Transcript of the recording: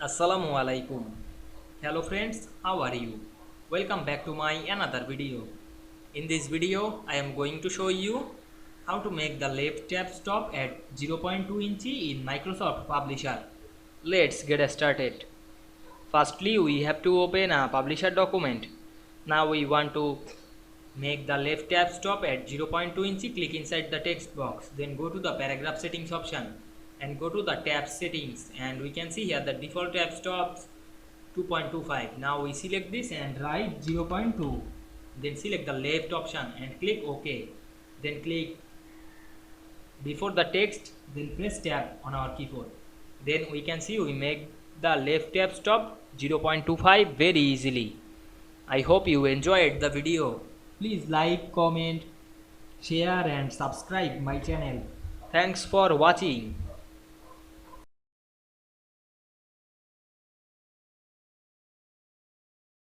Assalamu Walaikum. Hello friends, how are you? Welcome back to my another video. In this video, I am going to show you how to make the left tab stop at 0.2 inch in Microsoft Publisher. Let's get started. Firstly, we have to open a Publisher document. Now we want to make the left tab stop at 0.2 inch. Click inside the text box. Then go to the paragraph settings option and go to the tab settings, and we can see here the default tab stops 2.25. Now we select this and write 0.2. Then select the left option and click OK. Then click before the text, then press tab on our keyboard. Then we can see we make the left tab stop 0.25 very easily. I hope you enjoyed the video. Please like, comment, share and subscribe my channel. Thanks for watching.